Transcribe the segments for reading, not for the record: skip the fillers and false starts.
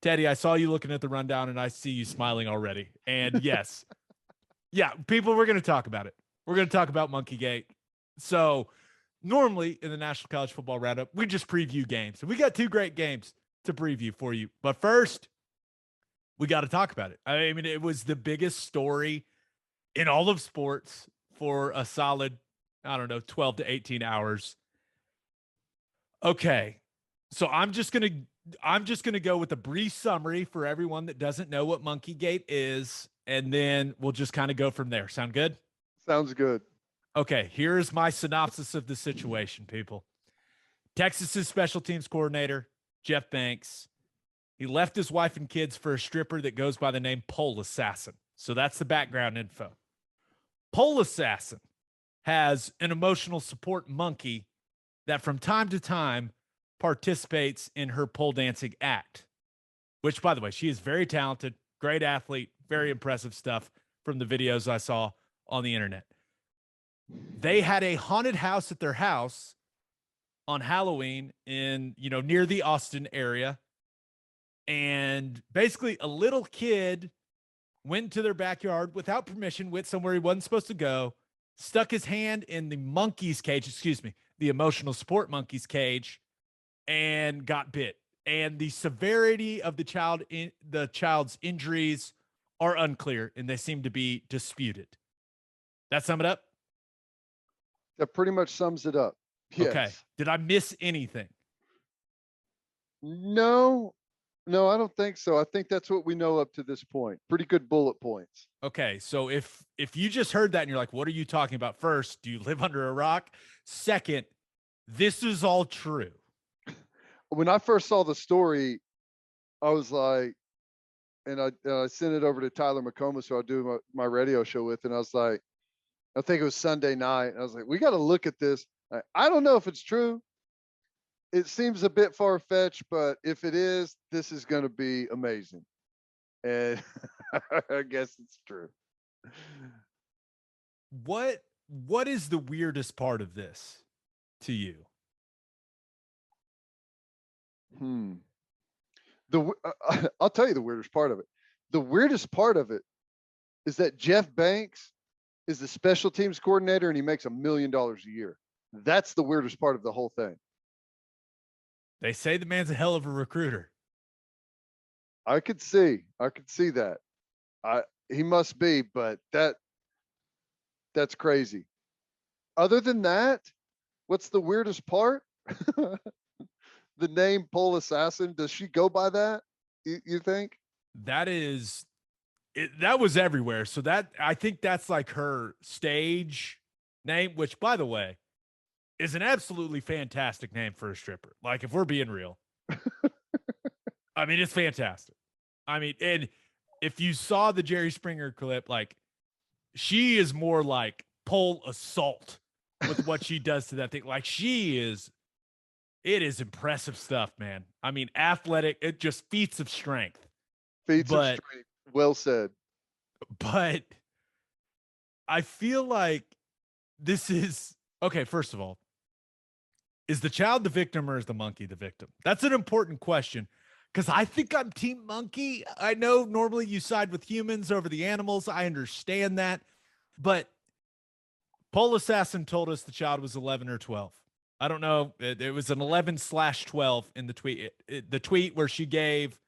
Teddy, I saw you looking at the rundown and I see you smiling already. And yes, yeah, people, we're going to talk about it. We're going to talk about Monkeygate. So normally in the National College Football Roundup, we just preview games. And we got two great games to preview for you. But first, we got to talk about it. I mean, it was the biggest story in all of sports for a solid, 12 to 18 hours. Okay. So I'm just going to go with a brief summary for everyone that doesn't know what Monkeygate is, and then we'll just kind of go from there. Sound good? Sounds good. Okay, here's my synopsis of the situation, people. Texas's special teams coordinator, Jeff Banks, he left his wife and kids for a stripper that goes by the name Pole Assassin. So that's the background info. Pole Assassin has an emotional support monkey that from time to time participates in her pole dancing act, which, by the way, she is very talented, great athlete, very impressive stuff from the videos I saw on the internet. They had a haunted house at their house on Halloween in, near the Austin area. And basically a little kid went to their backyard without permission, went somewhere he wasn't supposed to go, stuck his hand in the monkey's cage, the emotional support monkey's cage, and got bit. And the severity of the child's injuries are unclear, and they seem to be disputed. That sum it up? That pretty much sums it up. Yes. Okay. Did I miss anything? No, I don't think so. I think that's what we know up to this point. Pretty good bullet points. Okay, so if you just heard that and you're like, what are you talking about? First, do you live under a rock? Second, this is all true. When I first saw the story, I was like, and I sent it over to Tyler McComas, who I do my radio show with, and I was like, I think it was Sunday night, and I was like, we got to look at this. I don't know if it's true. It seems a bit far-fetched, but if it is, this is going to be amazing. And I guess it's true. What is the weirdest part of this to you? I'll tell you the weirdest part of it. The weirdest part of it is that Jeff Banks is the special teams coordinator and he makes $1 million a year. That's the weirdest part of the whole thing. They say the man's a hell of a recruiter. I could see that. He must be, but that's crazy. Other than that, what's the weirdest part? The name Pole Assassin. Does she go by that? You think? That was everywhere. So I think that's like her stage name, which, by the way, is an absolutely fantastic name for a stripper. Like, if we're being real. I mean, it's fantastic. I mean, and if you saw the Jerry Springer clip, like, she is more like pole assault with what she does to that thing. Like, it is impressive stuff, man. I mean, athletic, it just feats of strength. Feats of strength. Well said. But I feel like this is, okay, first of all, is the child the victim or is the monkey the victim? That's an important question because I think I'm team monkey. I know normally you side with humans over the animals. I understand that. But Pole Assassin told us the child was 11 or 12. I don't know. It was an 11/12 in the tweet. The tweet where she gave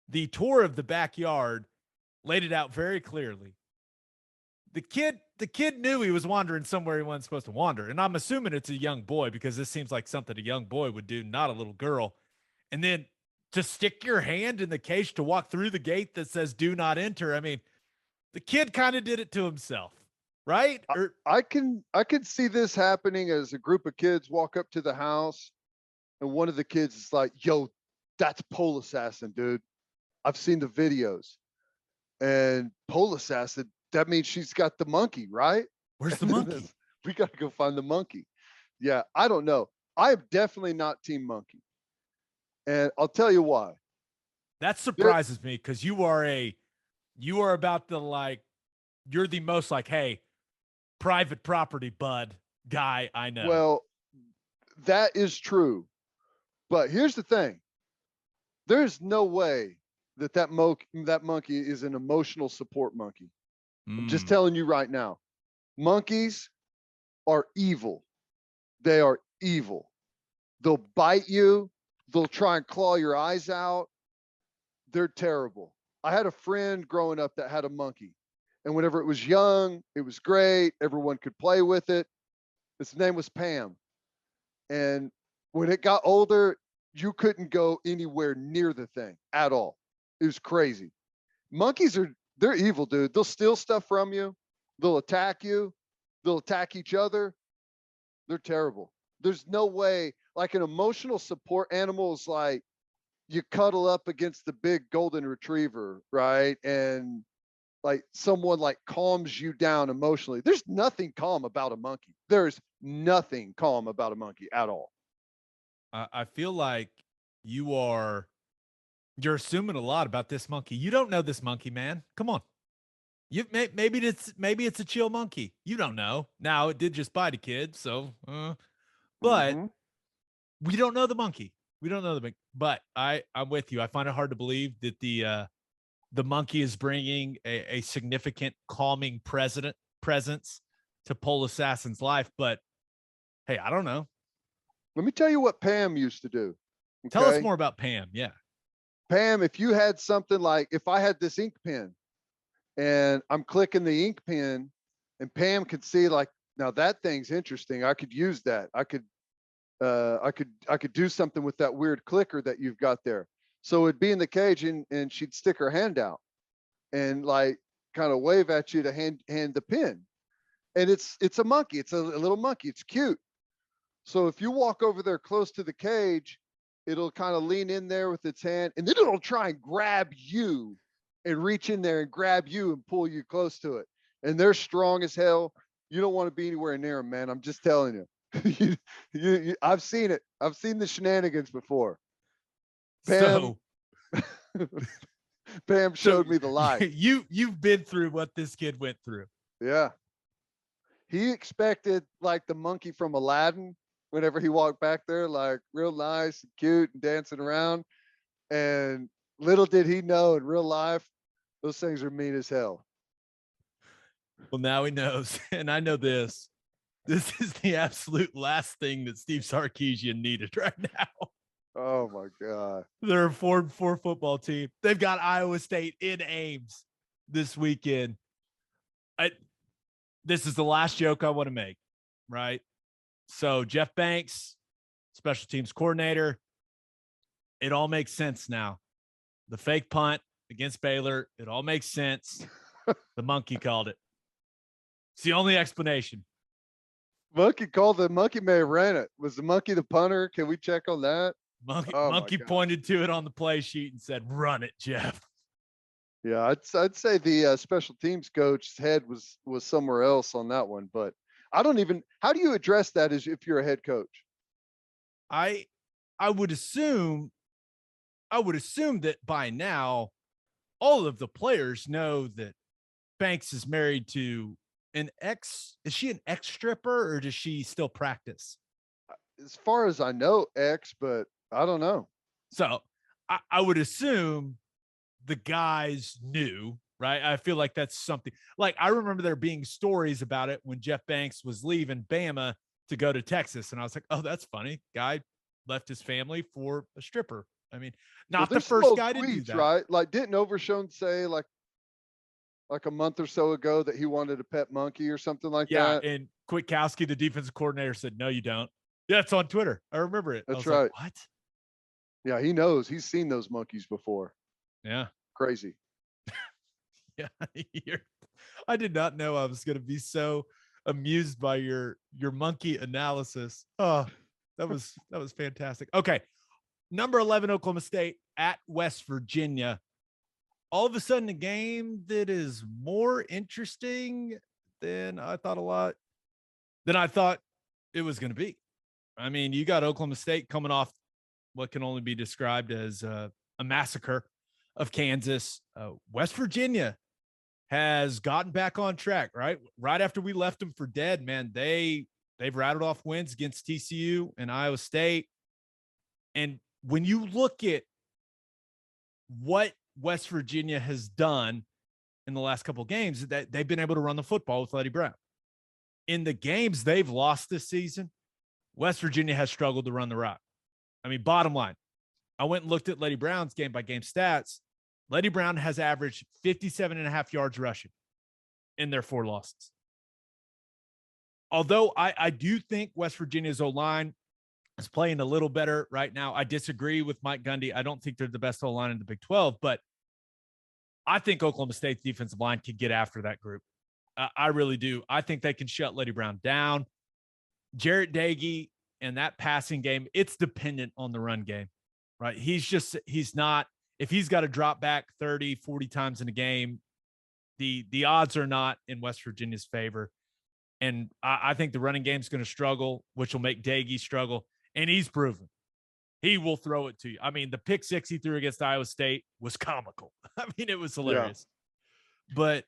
the tour of the backyard, laid it out very clearly. The kid knew he was wandering somewhere he wasn't supposed to wander. And I'm assuming it's a young boy because this seems like something a young boy would do, not a little girl. And then to stick your hand in the cage to walk through the gate that says do not enter. I mean, the kid kind of did it to himself, right? I could see this happening as a group of kids walk up to the house and one of the kids is like, yo, that's Pole Assassin, dude. I've seen the videos. And Pole Assassin, that means she's got the monkey, right? Where's the monkey? We got to go find the monkey. Yeah, I don't know. I am definitely not team monkey. And I'll tell you why. That surprises me because you are about the, like, you're the most like, hey, private property, bud guy I know. Well, that is true. But here's the thing. There's no way that monkey is an emotional support monkey. I'm just telling you right now. Monkeys are evil. They are evil. They'll bite you. They'll try and claw your eyes out. They're terrible. I had a friend growing up that had a monkey. And whenever it was young, it was great. Everyone could play with it. Its name was Pam. And when it got older, you couldn't go anywhere near the thing at all. It was crazy. Monkeys they're evil, dude. They'll steal stuff from you. They'll attack you. They'll attack each other. They're terrible. There's no way, like an emotional support animal is like you cuddle up against the big golden retriever, right? And like someone like calms you down emotionally. There's nothing calm about a monkey. There's nothing calm about a monkey at all. I feel like you're assuming a lot about this monkey. You don't know this monkey, man. Come on. Maybe it's a chill monkey. You don't know. Now it did just bite a kid, so but we don't know the monkey. We don't know the monkey. But I'm with you. I find it hard to believe that the monkey is bringing a significant calming presence to Pole Assassin's life. But hey, I don't know. Let me tell you what Pam used to do. Okay? Tell us more about Pam. Yeah. Pam, if you had something like, if I had this ink pen and I'm clicking the ink pen and Pam could see like, now that thing's interesting. I could use that. I could do something with that weird clicker that you've got there. So it'd be in the cage and she'd stick her hand out and like kind of wave at you to hand the pin. And it's a monkey. It's a little monkey. It's cute. So if you walk over there close to the cage, it'll kind of lean in there with its hand and then it'll try and grab you and reach in there and grab you and pull you close to it. And they're strong as hell. You don't want to be anywhere near them, man. I'm just telling you. I've seen it. I've seen the shenanigans before. Pam, Pam showed me the light. You've been through what this kid went through. Yeah. He expected like the monkey from Aladdin whenever he walked back there, like real nice and cute and dancing around. And little did he know in real life, those things are mean as hell. Well, now he knows. And I know this. This is the absolute last thing that Steve Sarkisian needed right now. Oh my God. They're a 4-4 football team. They've got Iowa State in Ames this weekend. This is the last joke I want to make, right? So Jeff Banks, special teams coordinator, it all makes sense now. The fake punt against Baylor, it all makes sense. The monkey called it. It's the only explanation. Monkey called the monkey may have ran it. Was the monkey the punter? Can we check on that? Monkey pointed to it on the play sheet and said, "Run it, Jeff." Yeah, I'd say the special teams coach's head was somewhere else on that one, but I don't even. How do you address that as if you're a head coach? I would assume that by now all of the players know that Banks is married to an ex. Is she an ex stripper or does she still practice? As far as I know, ex, but I don't know. So I would assume the guys knew, right? I feel like that's something like I remember there being stories about it when Jeff Banks was leaving Bama to go to Texas. And I was like, oh, that's funny. Guy left his family for a stripper. I mean, not the first guy to do that. Right? Like, didn't Overshone say like a month or so ago that he wanted a pet monkey or something like that? Yeah, and Kwiatkowski, the defensive coordinator, said, no, you don't. Yeah, it's on Twitter. I remember it. That's right. Like, what? Yeah, he knows. He's seen those monkeys before. Yeah. Crazy. Yeah. I did not know I was going to be so amused by your monkey analysis. Oh, that was fantastic. Okay. Number 11, Oklahoma State at West Virginia. All of a sudden, a game that is more interesting than I thought it was going to be. I mean, you got Oklahoma State coming off what can only be described as a massacre of Kansas. West Virginia has gotten back on track, right? Right after we left them for dead, man, they've rattled off wins against TCU and Iowa State. And when you look at what West Virginia has done in the last couple of games is that they've been able to run the football with Letty Brown. In the games they've lost this season, West Virginia has struggled to run the rock. I mean, bottom line, I went and looked at Letty Brown's game by game stats. Letty Brown has averaged 57.5 yards rushing in their 4 losses. Although I do think West Virginia's O-line is playing a little better right now. I disagree with Mike Gundy. I don't think they're the best O-line in the Big 12, but I think Oklahoma State's defensive line can get after that group. I really do. I think they can shut Letty Brown down. Jarrett Dagey and that passing game, it's dependent on the run game, right? He's not, if he's got to drop back 30, 40 times in a game, the odds are not in West Virginia's favor. And I think the running game is going to struggle, which will make Dagey struggle. And he's proven he will throw it to you. I mean, the pick 6 he threw against Iowa State was comical. I mean, it was hilarious. Yeah. But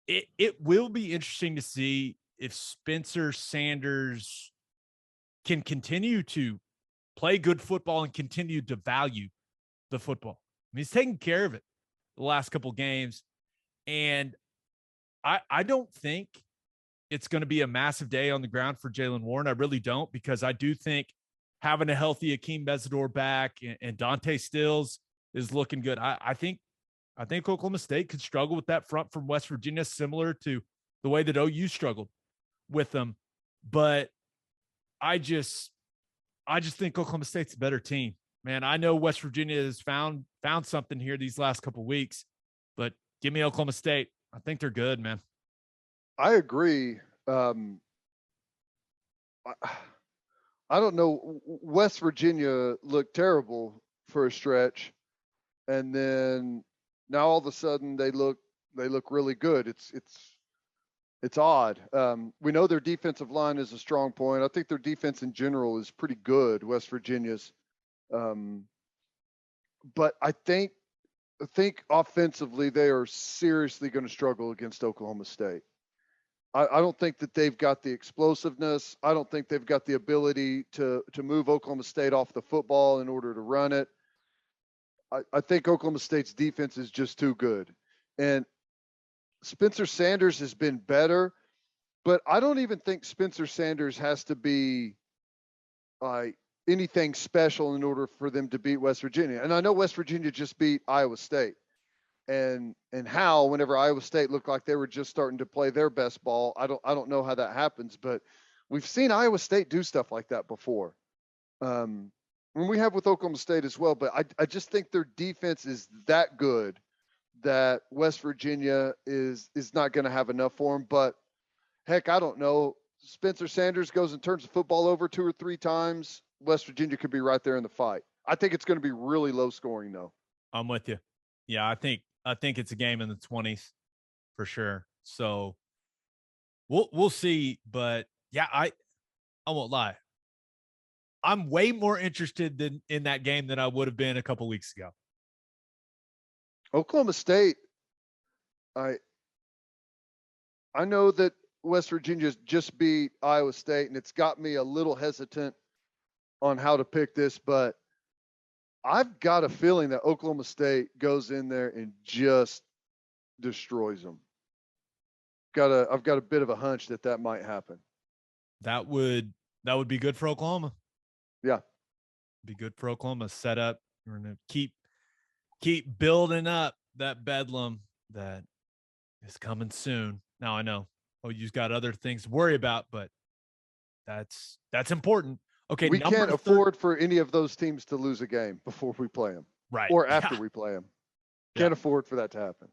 it will be interesting to see if Spencer Sanders can continue to play good football and continue to value the football. I mean, he's taking care of it the last couple of games. And I don't think it's going to be a massive day on the ground for Jaylen Warren. I really don't, because I do think having a healthy Akeem Bezador back and Dante Stills is looking good. I think Oklahoma State could struggle with that front from West Virginia, similar to the way that OU struggled with them. But I just think Oklahoma State's a better team, man. I know West Virginia has found something here these last couple of weeks, but give me Oklahoma State. I think they're good, man. I agree. I don't know. West Virginia looked terrible for a stretch, and then now all of a sudden they look really good. It's odd. We know their defensive line is a strong point. I think their defense in general is pretty good, West Virginia's. But I think offensively they are seriously going to struggle against Oklahoma State. I don't think that they've got the explosiveness. I don't think they've got the ability to move Oklahoma State off the football in order to run it. I think Oklahoma State's defense is just too good. And Spencer Sanders has been better, but I don't even think Spencer Sanders has to be like anything special in order for them to beat West Virginia. And I know West Virginia just beat Iowa State. And how, whenever Iowa State looked like they were just starting to play their best ball, I don't know how that happens, but we've seen Iowa State do stuff like that before. And we have with Oklahoma State as well, but I just think their defense is that good that West Virginia is not going to have enough for them. But heck, I don't know. Spencer Sanders goes and turns the football over 2 or 3 times. West Virginia could be right there in the fight. I think it's going to be really low scoring though. I'm with you. Yeah, I think it's a game in the 20s for sure. So we'll see. But yeah, I won't lie. I'm way more interested in that game than I would have been a couple weeks ago. Oklahoma State, I know that West Virginia's just beat Iowa State, and it's got me a little hesitant on how to pick this, but I've got a feeling that Oklahoma State goes in there and just destroys them. I've got a bit of a hunch that might happen. That would be good for Oklahoma. Yeah. Be good for Oklahoma. Set up. We're going to keep building up that bedlam that is coming soon. Now I know OU's got other things to worry about, but that's important. Okay, we can't afford for any of those teams to lose a game before we play them, right? Or after we play them. Can't afford for that to happen.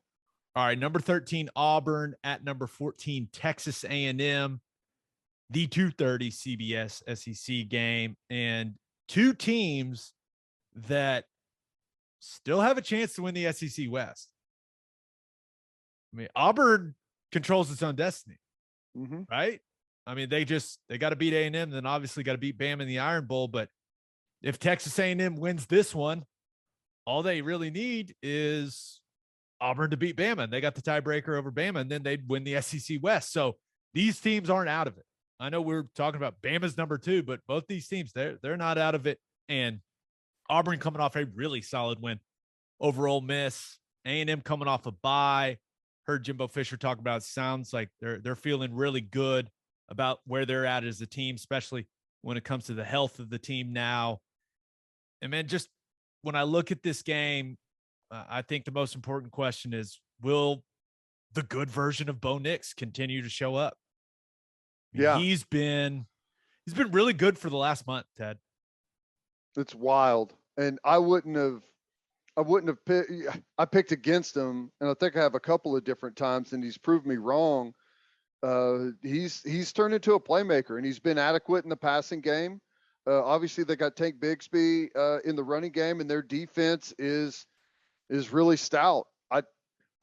All right, number 13 Auburn at number 14 Texas A&M, the 2:30 CBS SEC game, and 2 teams that still have a chance to win the SEC West. I mean, Auburn controls its own destiny, right? I mean, they got to beat A&M, then obviously got to beat Bama in the Iron Bowl. But if Texas A&M wins this one, all they really need is Auburn to beat Bama. And they got the tiebreaker over Bama, and then they'd win the SEC West. So these teams aren't out of it. I know we're talking about Bama's number 2, but both these teams, they're not out of it. And Auburn coming off a really solid win over Ole Miss. A&M coming off a bye. Heard Jimbo Fisher talk about it. Sounds like they're feeling really good about where they're at as a team, especially when it comes to the health of the team now. And man, just when I look at this game, I think the most important question is, will the good version of Bo Nix continue to show up? I mean, Yeah, he's been really good for the last month, Ted. it's wild. And I wouldn't have picked. I picked against him, and I think I have a couple of different times, and he's proved me wrong. He's turned into a playmaker, and he's been adequate in the passing game. Obviously, they got Tank Bigsby in the running game, and their defense is really stout.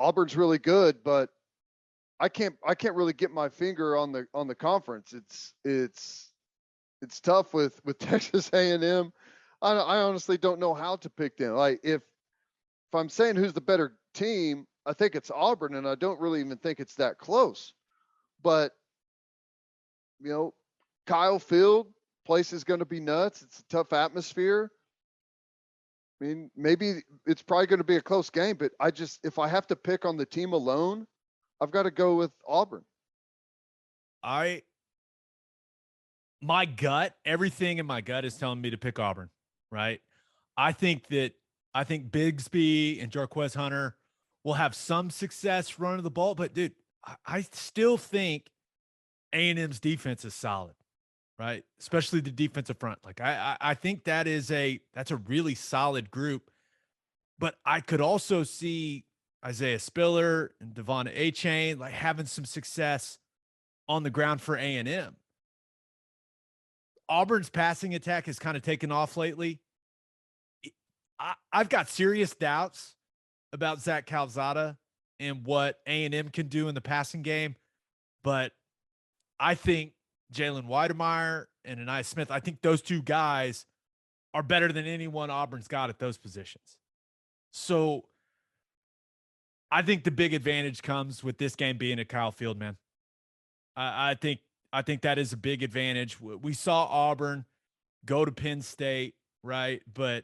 Auburn's really good, but I can't really get my finger on the conference. It's tough with Texas A&M. I honestly don't know how to pick them. Like if I'm saying who's the better team, I think it's Auburn, and I don't really even think it's that close. But Kyle Field, place is going to be nuts. It's a tough atmosphere. I mean, maybe it's probably going to be a close game, but if I have to pick on the team alone, I've got to go with Auburn. My gut, everything in my gut is telling me to pick Auburn, right? I think Bigsby and Jarquez Hunter will have some success running the ball, but dude, I still think A&M's defense is solid, right? Especially the defensive front. Like I think that's a really solid group, but I could also see Isaiah Spiller and Devon A-Chain like having some success on the ground for A&M. Auburn's passing attack has kind of taken off lately. I've got serious doubts about Zach Calzada and what A&M can do in the passing game, but I think Jalen Weidemeyer and Anais Smith, I think those two guys are better than anyone Auburn's got at those positions. So I think the big advantage comes with this game being at Kyle Field, man. I think that is a big advantage. We saw Auburn go to Penn State, right? But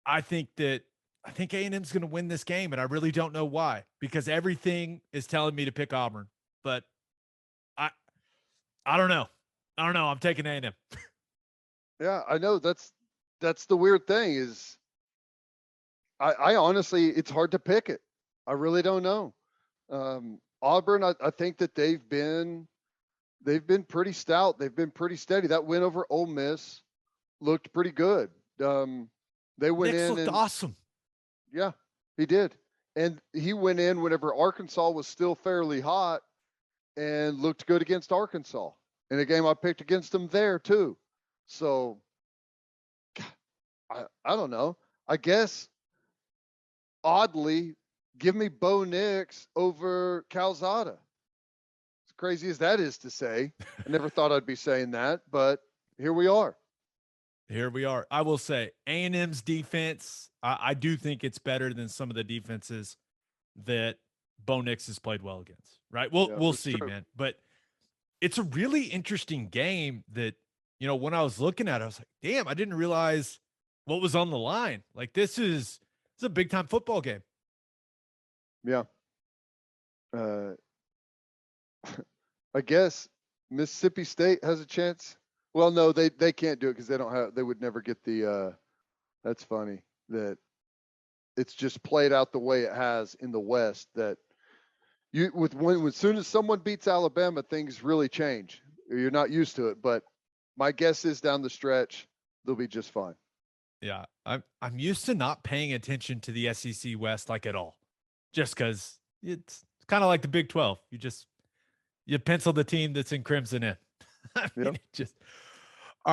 I think A&M's going to win this game, and I really don't know why, because everything is telling me to pick Auburn. But I don't know. I'm taking A&M. Yeah, I know that's the weird thing is I honestly, it's hard to pick it. I really don't know. Auburn, I think that they've been pretty stout. They've been pretty steady. That win over Ole Miss looked pretty good. They went Nix in looked and awesome. Yeah, he did. And he went in whenever Arkansas was still fairly hot and looked good against Arkansas. In a game I picked against them there too. So I don't know. I guess oddly, give me Bo Nix over Calzada. As crazy as that is to say, I never thought I'd be saying that, but here we are. Here we are. I will say A&M's defense, I do think it's better than some of the defenses that Bo Nix has played well against, right? We'll see, true. man. But it's a really interesting game that, when I was looking at it, I was like, damn, I didn't realize what was on the line. Like it's a big time football game. Yeah. I guess Mississippi State has a chance. Well, no, they can't do it because they would never get the that's funny that it's just played out the way it has in the West, that as soon as someone beats Alabama, things really change. You're not used to it, but my guess is down the stretch they'll be just fine. Yeah, I'm used to not paying attention to the SEC West like at all, just because it's kind of like the Big 12. You pencil the team that's in crimson in. I mean, Yep. just